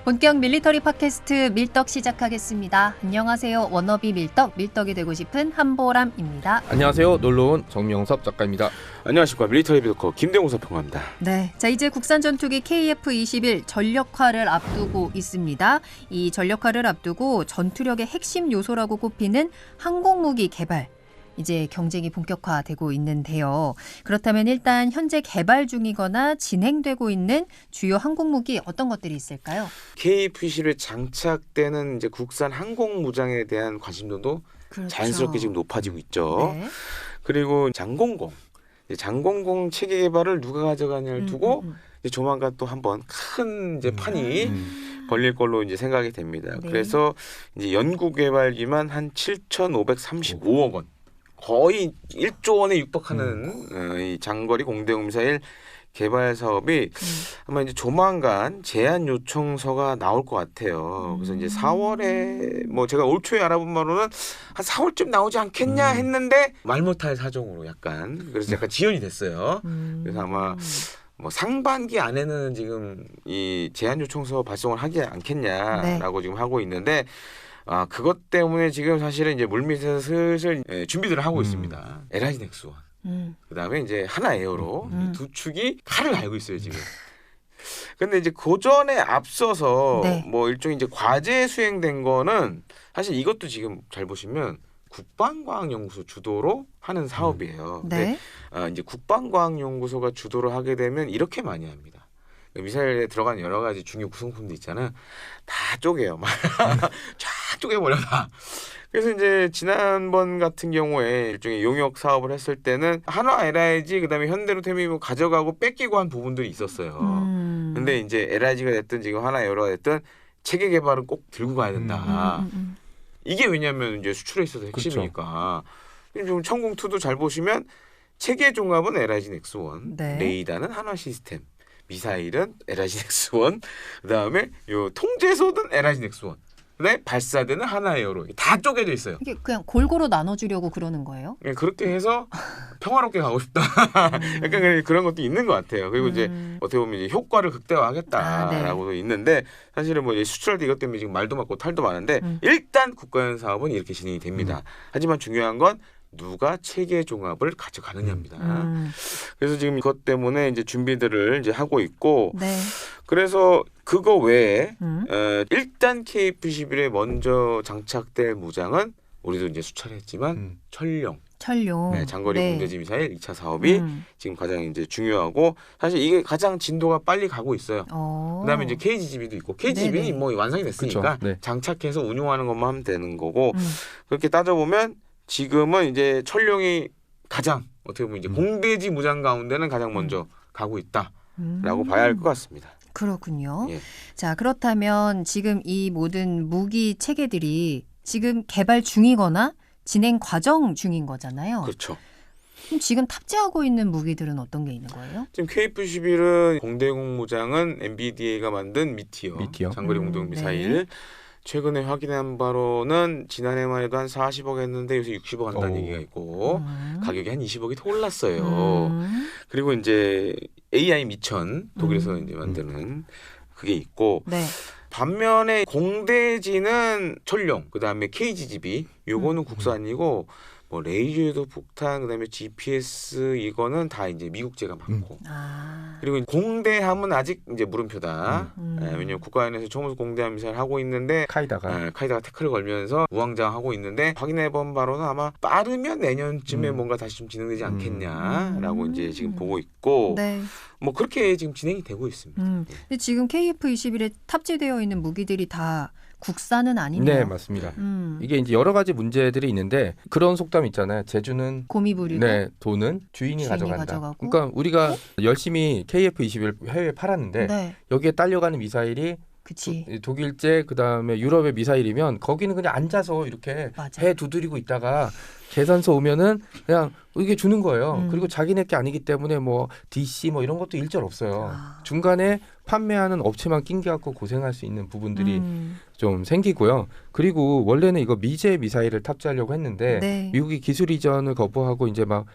본격 밀리터리 팟캐스트 밀떡 시작하겠습니다. 안녕하세요. 워너비 밀떡, 밀떡이 되고 싶은 한보람입니다. 안녕하세요. 놀러온 정명섭 작가입니다. 안녕하십니까. 밀리터리 비더커 김대웅 서평가입니다. 네, 자 이제 국산 전투기 KF-21 전력화를 앞두고 있습니다. 이 전력화를 앞두고 전투력의 핵심 요소라고 꼽히는 항공무기 개발. 이제 경쟁이 본격화되고 있는데요. 그렇다면 일단 현재 개발 중이거나 진행되고 있는 주요 항공무기 어떤 것들이 있을까요? KF-21에 장착되는 이제 국산 항공무장에 대한 관심도도 그렇죠. 자연스럽게 지금 높아지고 있죠. 네. 그리고 장공공 체계 개발을 누가 가져가냐를 두고 이제 조만간 또 한번 큰 이제 판이 걸릴 걸로 이제 생각이 됩니다. 네. 그래서 이제 연구 개발비만 한 7,535억 원. 거의 1조 원에 육박하는 이 장거리 공대공 미사일 개발 사업이 아마 이제 조만간 제안 요청서가 나올 것 같아요. 그래서 이제 4월에 뭐 제가 올 초에 알아본 바로는 한 4월쯤 나오지 않겠냐 했는데 말 못할 사정으로 약간 그래서 약간 지연이 됐어요. 그래서 아마 뭐 상반기 안에는 지금 이 제안 요청서 발송을 하지 않겠냐라고 네. 지금 하고 있는데. 그것 때문에 지금 사실은 이제 물밑에서 슬슬 준비들을 하고 있습니다. LIG 넥스원. 그다음에 이제 하나 에어로 이 두 축이 칼을 갈고 있어요, 지금. 근데 이제 고전에 앞서서 네. 뭐 일종의 이제 과제 수행된 거는 사실 이것도 지금 잘 보시면 국방과학연구소 주도로 하는 사업이에요. 네. 근데 이제 국방과학연구소가 주도를 하게 되면 이렇게 많이 합니다. 미사일에 들어간 여러 가지 중요 구성품도 있잖아요. 다 쪼개요. 쫙 쪼개버려라. 그래서 이제 지난번 같은 경우에 일종의 용역 사업을 했을 때는 한화 LIG 그다음에 현대로템이 뭐 가져가고 뺏기고 한 부분들이 있었어요. 근데 이제 LIG가 됐든 지금 한화 에어로가 됐든 체계 개발은 꼭 들고 가야 된다. 이게 왜냐하면 이제 수출에 있어서 핵심이니까. 지금 천공2도 잘 보시면 체계 종합은 LIG 넥스원, 네. 레이더는 한화 시스템. 미사일은 LIG 넥스원, 그다음에 요 통제소는 LIG 넥스원, 그다음에 발사대는 하나 에어로 다 쪼개져 있어요. 이게 그냥 골고루 나눠주려고 그러는 거예요? 그렇게 해서 평화롭게 가고 싶다. 약간 그런 것도 있는 것 같아요. 그리고 이제 어떻게 보면 이제 효과를 극대화하겠다라고도 있는데 사실은 뭐 수출할 때 이것 때문에 지금 말도 많고 탈도 많은데 일단 국가연 사업은 이렇게 진행이 됩니다. 하지만 중요한 건 누가 체계 종합을 가져가느냐입니다. 그래서 지금 이것 때문에 이제 준비들을 이제 하고 있고, 네. 그래서 그거 외에 일단 KF-21에 먼저 장착될 무장은 우리도 이제 수차례했지만 철룡. 네, 장거리 공대지 미사일 2차 사업이 지금 가장 이제 중요하고 사실 이게 가장 진도가 빨리 가고 있어요. 그다음에 이제 KGB도 있고 KGB는 뭐 완성이 됐으니까 네. 장착해서 운용하는 것만 하면 되는 거고 그렇게 따져보면. 지금은 이제 철룡이 가장 어떻게 보면 이제 공대지 무장 가운데는 가장 먼저 가고 있다라고 봐야 할 것 같습니다. 그렇군요. 예. 자, 그렇다면 지금 이 모든 무기 체계들이 지금 개발 중이거나 진행 과정 중인 거잖아요. 그렇죠. 그럼 지금 탑재하고 있는 무기들은 어떤 게 있는 거예요? 지금 KF-21은 공대공 무장은 MBDA가 만든 미티어. 장거리 공대공 미사일. 네. 최근에 확인한 바로는 지난해만 해도 한 40억 했는데 요새 60억 한다는 얘기가 있고 가격이 한 20억이 더 올랐어요. 그리고 이제 AI 미천 독일에서 이제 만드는 그게 있고 네. 반면에 공대지는 철룡 그다음에 KGB 요거는 국산이고 뭐 레이저도 폭탄 그다음에 GPS 이거는 다 이제 미국제가 많고 그리고 공대함은 아직 이제 물음표다. 왜냐면 국가연에서 처음으로 공대함 미사일 하고 있는데 카이다가 태클을 걸면서 우왕좌왕하고 있는데 확인해본 바로는 아마 빠르면 내년쯤에 뭔가 다시 좀 진행되지 않겠냐라고 이제 지금 보고 있고 네. 뭐 그렇게 지금 진행이 되고 있습니다. 근데 지금 KF-21에 탑재되어 있는 무기들이 다 국산은 아니네요. 네, 맞습니다. 이게 이제 여러 가지 문제들이 있는데 그런 속담 있잖아요. 제주는 고미 부리고 네, 돈은 주인이 가져간다. 가져가고. 그러니까 우리가 열심히 KF-21 해외에 팔았는데 네. 여기에 딸려가는 미사일이 그치. 독일제 그다음에 유럽의 미사일이면 거기는 그냥 앉아서 이렇게 맞아. 배 두드리고 있다가 계산서 오면은 그냥 이게 주는 거예요. 그리고 자기네 게 아니기 때문에 뭐 DC 뭐 이런 것도 일절 없어요. 중간에 판매하는 업체만 낑겨갖고 고생할 수 있는 부분들이 좀 생기고요. 그리고 원래는 이거 미제 미사일을 탑재하려고 했는데 네. 미국이 기술 이전을 거부하고 이제 막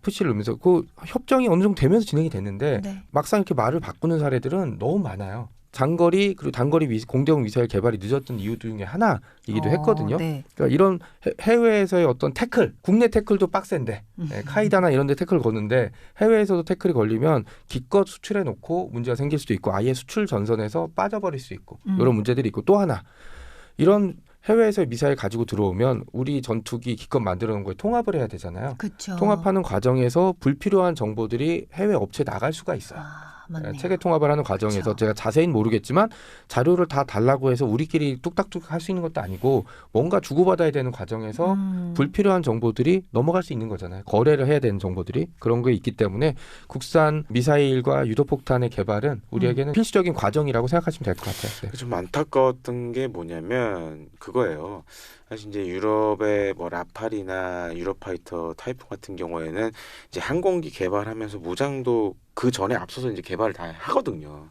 푸시를 넣으면서 그 협정이 어느 정도 되면서 진행이 됐는데 네. 막상 이렇게 말을 바꾸는 사례들은 너무 많아요. 장거리 그리고 단거리 공대공 미사일 개발이 늦었던 이유 중에 하나이기도 했거든요. 네. 그러니까 이런 해외에서의 어떤 태클, 국내 태클도 빡센데 카이다나 이런 데 태클 거는데 해외에서도 태클이 걸리면 기껏 수출해 놓고 문제가 생길 수도 있고 아예 수출 전선에서 빠져버릴 수 있고 이런 문제들이 있고 또 하나 이런 해외에서 미사일 가지고 들어오면 우리 전투기 기껏 만들어 놓은 거에 통합을 해야 되잖아요. 그렇죠. 통합하는 과정에서 불필요한 정보들이 해외 업체에 나갈 수가 있어요. 맞네요. 체계 통합을 하는 과정에서 그렇죠. 제가 자세히는 모르겠지만 자료를 다 달라고 해서 우리끼리 뚝딱뚝 할 수 있는 것도 아니고 뭔가 주고받아야 되는 과정에서 불필요한 정보들이 넘어갈 수 있는 거잖아요. 거래를 해야 되는 정보들이 그런 게 있기 때문에 국산 미사일과 유도폭탄의 개발은 우리에게는 필수적인 과정이라고 생각하시면 될 것 같아요. 네. 좀 안타까웠던 게 뭐냐면 그거예요. 사실 이제 유럽의 뭐 라팔이나 유로파이터 타이푼 같은 경우에는 이제 항공기 개발하면서 무장도 그 전에 앞서서 이제 개발을 다 하거든요.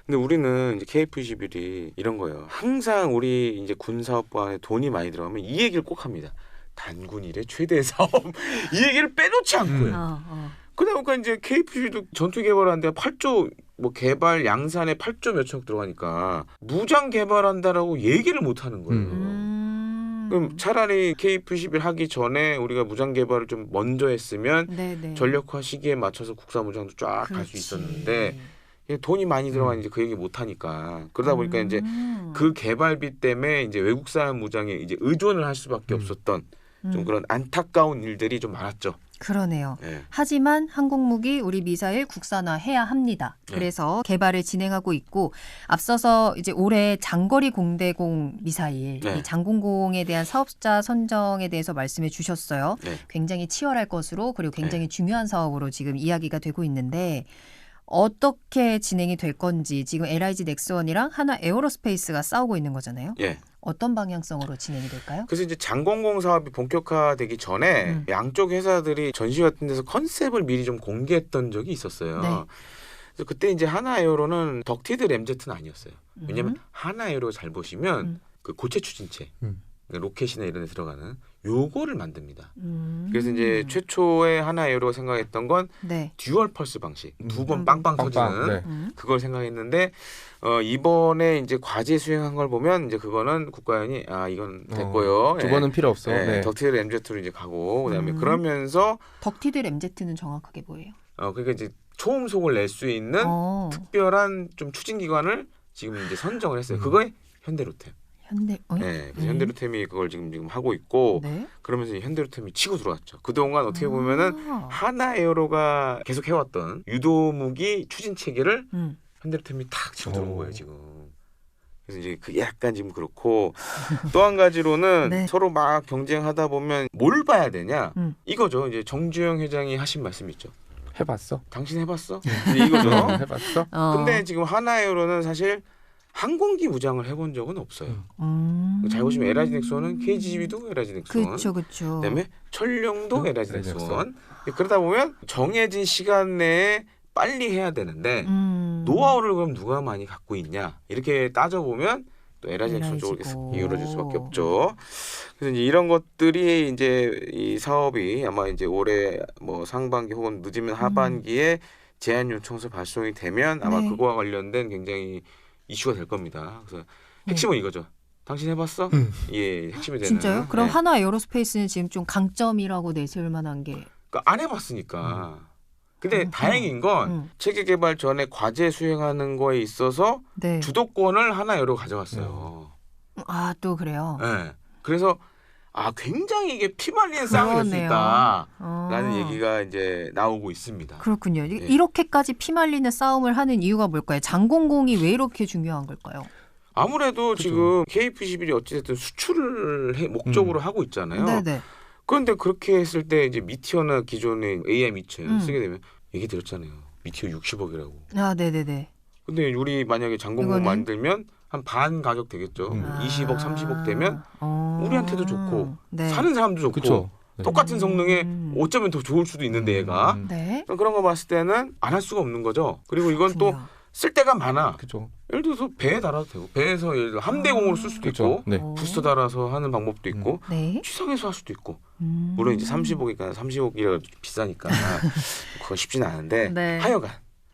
근데 우리는 이제 KF-21이 이런 거예요. 항상 우리 이제 군사업부 안에 돈이 많이 들어가면 이 얘기를 꼭 합니다. 단군 이래 최대 사업 이 얘기를 빼놓지 않고 해요. 그러다 보니까 이제 KF-21도 전투 개발하는데 8조 뭐 개발 양산에 8조 몇천억 들어가니까 무장 개발한다라고 얘기를 못 하는 거예요. 그럼 차라리 KF-21 하기 전에 우리가 무장 개발을 좀 먼저 했으면 네네. 전력화 시기에 맞춰서 국산 무장도 쫙 갈 수 있었는데 돈이 많이 들어가니 이제 그 얘기 못 하니까 그러다 보니까 이제 그 개발비 때문에 이제 외국산 무장에 이제 의존을 할 수밖에 없었던 좀 그런 안타까운 일들이 좀 많았죠. 그러네요. 네. 하지만 항공무기 우리 미사일 국산화해야 합니다. 그래서 개발을 진행하고 있고 앞서서 이제 올해 장거리 공대공 미사일 네. 이 장공공에 대한 사업자 선정에 대해서 말씀해 주셨어요. 네. 굉장히 치열할 것으로 그리고 굉장히 중요한 사업으로 지금 이야기가 되고 있는데 어떻게 진행이 될 건지 지금 LIG 넥스원이랑 하나 에어로스페이스가 싸우고 있는 거잖아요. 예. 어떤 방향성으로 진행이 될까요? 그래서 이제 장공공 사업이 본격화되기 전에 양쪽 회사들이 전시 같은 데서 컨셉을 미리 좀 공개했던 적이 있었어요. 네. 그래서 그때 이제 하나에어로는 덕티드 램제트는 아니었어요. 왜냐하면 하나에어로 잘 보시면 그 고체 추진체, 로켓이나 이런 데 들어가는 요거를 만듭니다. 그래서 이제 최초에 하나에어로가 생각했던 건 네. 듀얼 펄스 방식, 두 번 빵빵 터지는 네. 그걸 생각했는데 이번에 이제 과제 수행한 걸 보면 이제 그거는 국가연이 이건 됐고요. 두 번은 필요 없어. 네. 네. 덕티드 램제트로 이제 가고 그다음에 그러면서 덕티드 램제트는 정확하게 뭐예요? 그러니까 이제 초음속을 낼 수 있는 특별한 좀 추진 기관을 지금 이제 선정을 했어요. 그거에 현대로템. 현대 네, 그래서 현대로템이 그걸 지금 하고 있고 네. 그러면서 현대로템이 치고 들어왔죠. 그동안 어떻게 보면은 하나에어로가 계속 해왔던 유도무기 추진 체계를 현대로템이 탁 치고 들어온 거예요 지금. 그래서 이제 그 약간 지금 그렇고 또 한 가지로는 네. 서로 막 경쟁하다 보면 뭘 봐야 되냐 이거죠. 이제 정주영 회장이 하신 말씀 있죠. 해봤어? 당신 해봤어? 이거죠. 해봤어? 근데 지금 하나에어로는 사실 항공기 무장을 해본 적은 없어요. 잘 보시면 LIG 넥스원은 KGB도 LIG 넥스원, 그렇죠. 그다음에 천령도 LIG 넥스원. 그러다 보면 정해진 시간 내에 빨리 해야 되는데 노하우를 그럼 누가 많이 갖고 있냐 이렇게 따져보면 또 LIG 넥스원 쪽으로 이루어질 수밖에 없죠. 그래서 이제 이런 것들이 이제 이 사업이 아마 이제 올해 뭐 상반기 혹은 늦으면 하반기에 제안 요청서 발송이 되면 아마 네. 그거와 관련된 굉장히 이슈가 될 겁니다. 그래서 핵심은 이거죠. 당신 해봤어? 예, 핵심이 되는. 진짜요? 그럼 네. 하나 에어로스페이스는 지금 좀 강점이라고 내세울 만한 게 그러니까 안 해봤으니까. 근데 다행인 건 체계 개발 전에 과제 수행하는 거에 있어서 네. 주도권을 하나에어로 가져갔어요. 또 그래요. 네. 그래서 굉장히 이게 피말리는 싸움이 될 수 그러네요. 있다라는 얘기가 이제 나오고 있습니다. 그렇군요. 네. 이렇게까지 피말리는 싸움을 하는 이유가 뭘까요? 장공공이 왜 이렇게 중요한 걸까요? 아무래도 그죠. 지금 KF-21이 어찌됐든 수출을 목적으로 하고 있잖아요. 네네. 그런데 그렇게 했을 때 이제 미티어나 기존의 AI-2000 쓰게 되면 얘기 드렸잖아요. 미티어 60억이라고. 네네네. 근데 우리 만약에 장공공 이거는? 만들면 한 반 가격 되겠죠. 20억, 30억 되면 우리한테도 좋고 네. 사는 사람도 좋고 그쵸. 네. 똑같은 성능에 어쩌면 더 좋을 수도 있는데 얘가 네. 그런 거 봤을 때는 안 할 수가 없는 거죠. 그리고 이건 또 그렇군요. 쓸 데가 많아. 그죠. 예를 들어서 배에 달아도 되고 배에서 예를 들어 함대공으로 쓸 수도 그죠. 있고 네. 부스터 달아서 하는 방법도 있고 네. 취상해서 할 수도 있고 물론 이제 30억이니까 30억이라 비싸니까 그건 쉽진 않은데 네. 하여간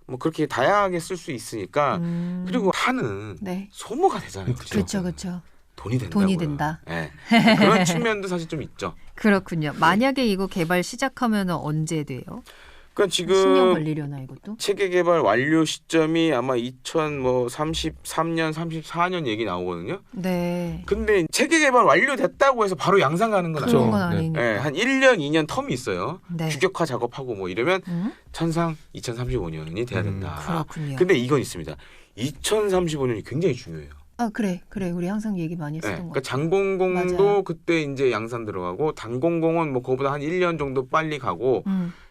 뭐 그렇게 다양하게 쓸 수 있으니까 그리고 탄은 네. 소모가 되잖아요. 그렇죠, 그렇죠. 돈이 된다고요. 돈이 된다. 네. 그런 측면도 사실 좀 있죠. 그렇군요. 만약에 이거 개발 시작하면 언제 돼요? 그러니까 10년 지금 걸리려나 이것도? 체계 개발 완료 시점이 아마 2033년, 34년 얘기 나오거든요. 네. 근데 체계 개발 완료됐다고 해서 바로 양산 가는 건 그런 아니에요. 건 네. 아니니까. 네, 한 1년, 2년 텀이 있어요. 네. 규격화 작업하고 뭐 이러면 음? 천상 2035년이 돼야 된다. 그렇군요. 근데 이건 있습니다. 2035년이 굉장히 중요해요. 아 그래 우리 항상 얘기 많이 네, 했었던 거. 그러니까 장공공도 맞아요. 그때 이제 양산 들어가고 단공공은 뭐 그거보다 한 1년 정도 빨리 가고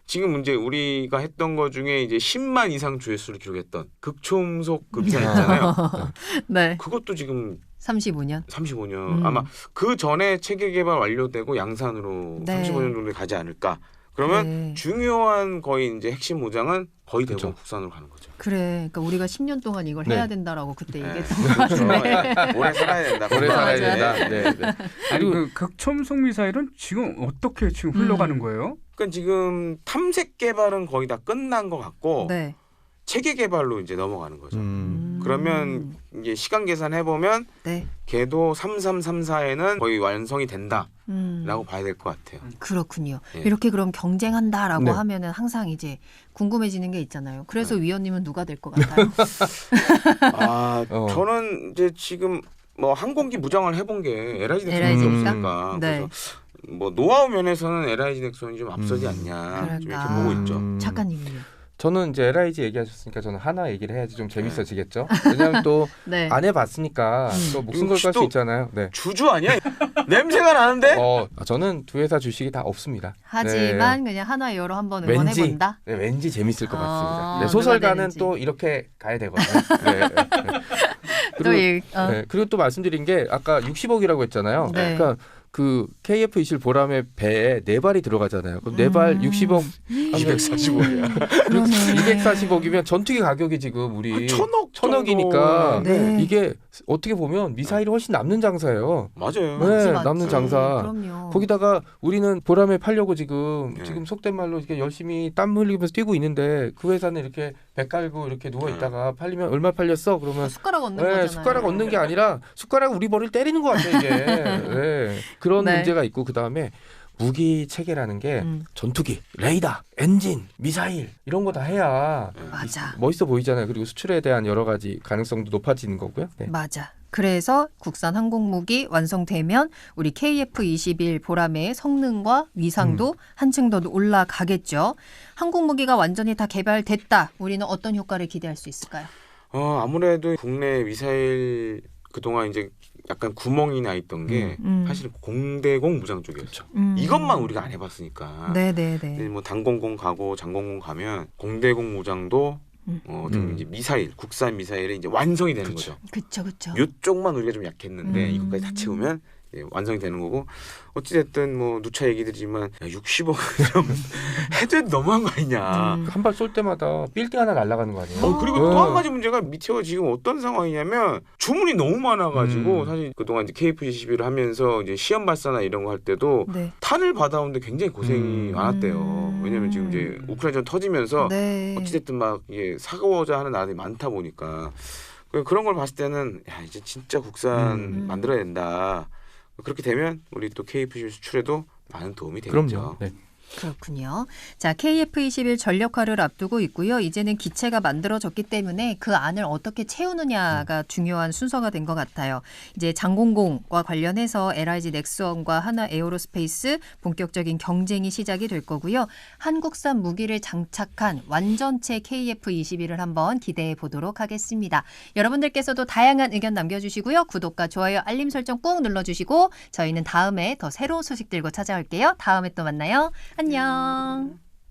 지금 이제 우리가 했던 거 중에 이제 10만 이상 조회수를 기록했던 극초음속 그 미사일 있잖아요. 네. 그것도 지금 35년. 35년 아마 그 전에 체계 개발 완료되고 양산으로 네. 35년 정도에 가지 않을까. 그러면 네. 중요한 거의 이제 핵심 모장은 거의 대부분 그렇죠. 국산으로 가는 거죠. 그래. 그러니까 우리가 10년 동안 이걸 네. 해야 된다라고 그때 네. 얘기했던 것 그렇죠. 같은데. 오래 살아야 된다. 오래 살아야 맞아요. 된다. 네, 네. 아니 그 극초음속 미사일은 지금 어떻게 지금 흘러가는 거예요? 그러니까 지금 탐색 개발은 거의 다 끝난 것 같고 네. 체계 개발로 이제 넘어가는 거죠. 음. 그러면 이제 시간 계산해 보면 네. 걔도 3334에는 거의 완성이 된다라고 음. 봐야 될 것 같아요. 그렇군요. 예. 이렇게 그럼 경쟁한다라고 네. 하면은 항상 이제 궁금해지는 게 있잖아요. 그래서 네. 위원님은 누가 될 것 같아요? 아, 저는 이제 지금 뭐 항공기 무장을 해본 게 LIG LIG 넥슨밖에 입니까? 없으니까 네. 그래서 뭐 노하우 면에서는 LIG 넥슨이 좀 앞서지 않냐 좀 그럴까. 이렇게 보고 있죠. 작가님은요? 저는 이제 LIG 얘기하셨으니까 저는 하나 얘기를 해야지 좀 재밌어지겠죠. 왜냐하면 또 네. 안 해봤으니까 또 목숨 걸고 혹시 할 수 또 있잖아요. 네. 주주 아니야? 냄새가 나는데? 저는 두 회사 주식이 다 없습니다. 하지만 그냥 하나 여러 한번 왠지 응원해본다. 네, 왠지 재밌을 것 아, 같습니다. 네, 누가 소설가는 되는지. 또 이렇게 가야 되거든요. 네, 네. 또 그리고, 이, 네, 그리고 또 말씀드린 게 아까 60억이라고 했잖아요. 네. 그러니까 그 KF-21 보람의 배에 4발이 들어가잖아요. 그럼 4발 60억 245야. 그러네. 240억이면 전투기 가격이 지금 우리 천억이니까 네. 이게 어떻게 보면 미사일이 훨씬 남는 장사예요. 맞아요. 네, 맞지. 남는 장사. 그럼요. 거기다가 우리는 보람에 팔려고 지금 네. 지금 속된 말로 이렇게 열심히 땀 흘리면서 뛰고 있는데 그 회사는 이렇게 배 깔고 이렇게 누워 있다가 팔리면 얼마 팔렸어? 그러면 숟가락 얻는 네, 거잖아요. 숟가락 얻는 게 아니라 숟가락 우리 머리를 때리는 것 같아 이게. 네. 그런 네. 문제가 있고 그 다음에 무기 체계라는 게 음. 전투기, 레이더, 엔진, 미사일 이런 거 다 해야 맞아. 멋있어 보이잖아요. 그리고 수출에 대한 여러 가지 가능성도 높아지는 거고요. 네. 맞아. 그래서 국산 항공무기 완성되면 우리 KF-21 보람의 성능과 위상도 한층 더 올라가겠죠. 항공무기가 완전히 다 개발됐다. 우리는 어떤 효과를 기대할 수 있을까요? 아무래도 국내 미사일 그동안 이제 약간 구멍이 나 있던 게 사실 공대공 무장 쪽이었죠. 이것만 우리가 안 해봤으니까. 네네네. 근데 뭐 단공공 가고 장공공 가면 공대공 무장도 어떻게 이제 미사일, 국산 미사일이 이제 완성이 되는 거죠. 그쵸. 이쪽만 우리가 좀 약했는데 이것까지 다 채우면 완성이 되는 거고 어찌됐든 뭐 누차 얘기드리지만 60억 좀 해도 너무한 거 아니냐. 한 발 쏠 때마다 빌딩 하나 날아가는 거 아니에요? 그리고 또 한 가지 문제가 미테오가 지금 어떤 상황이냐면 주문이 너무 많아가지고 사실 그동안 이제 KF-21을 하면서 이제 시험 발사나 이런 거 할 때도 네. 탄을 받아오는데 굉장히 고생이 많았대요. 왜냐면 지금 이제 우크라이나 터지면서 네. 어찌됐든 막 이게 사고자 하는 나라들이 많다 보니까 그런 걸 봤을 때는 야 이제 진짜 국산 만들어야 된다. 그렇게 되면 우리 또 KF-21 수출에도 많은 도움이 되겠죠. 그럼요. 네. 그렇군요. 자, KF-21 전력화를 앞두고 있고요. 이제는 기체가 만들어졌기 때문에 그 안을 어떻게 채우느냐가 중요한 순서가 된 것 같아요. 이제 장공공과 관련해서 LIG 넥스원과 하나 에어로스페이스 본격적인 경쟁이 시작이 될 거고요. 한국산 무기를 장착한 완전체 KF-21을 한번 기대해 보도록 하겠습니다. 여러분들께서도 다양한 의견 남겨주시고요. 구독과 좋아요, 알림 설정 꾹 눌러주시고 저희는 다음에 더 새로운 소식 들고 찾아올게요. 다음에 또 만나요. 안녕.